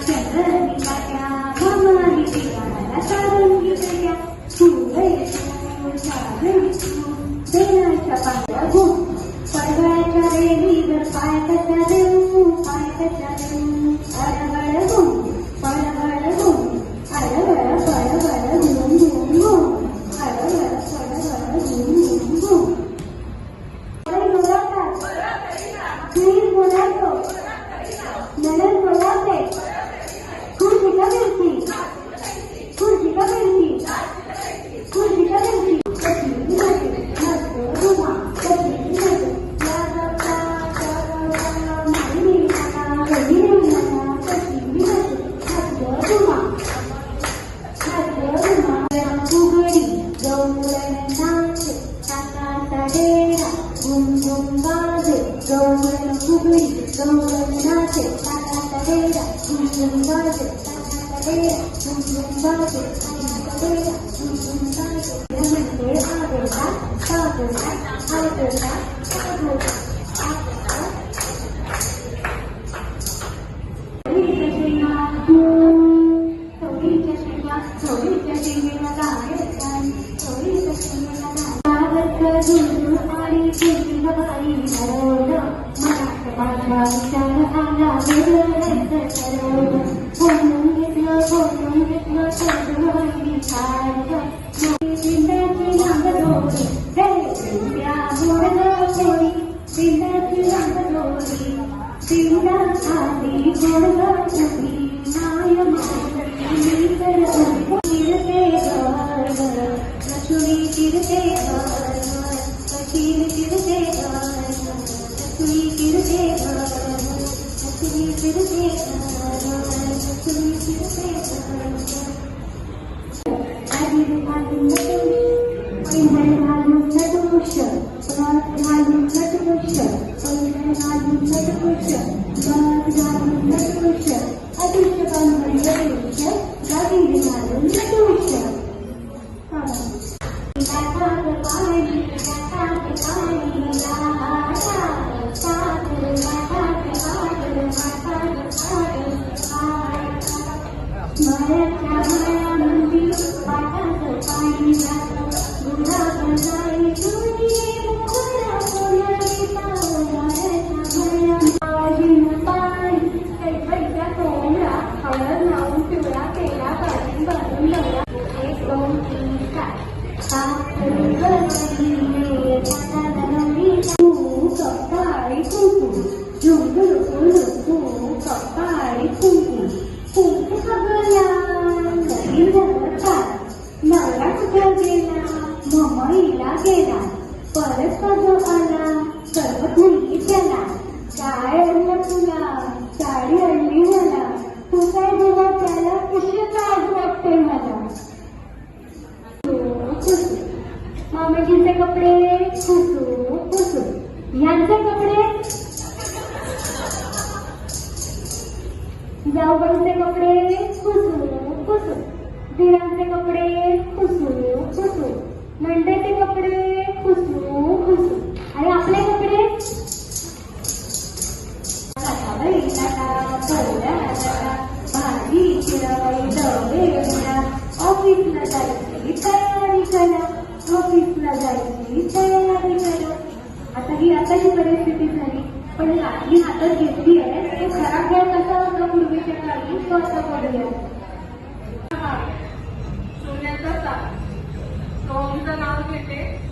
चंद्रनी काट्या मामाही पिकाला सारंगी पेट्या फुले फूल सारंगी फूल बेलाच्या पांढऱ्या घुम पडवळ्याच्या रेलीवर पाय कशा देऊ पाय कशा देऊ अडवळ घुम पडवळ घुम अडवळ पडवळ घुम घुम घुम अडवळ पडवळ घुम घुम घुम Please Monaco, Nalan Colate, Kurjika Belti, Kurjika Belti, Kurjika Belti, जाऊबाईचे कपडे पुसू पुसू, दिरांचे कपडे पुसू पुसू, नंदेचे कपडे पुसू पुसू, आणि आपले कपडे भाजी चिराई डबे ऑफिसला जायची तयारी करा, ऑफिसला जायची तयारी करा. आता ही आताची परिस्थिती झाली, पण ही हातात घेतली आहे. तो खराब वेळ कसा होता पूर्वीच्या काळी, तो आता पडूया. सोन्याचा चाक, तो आमचं नाव घेते.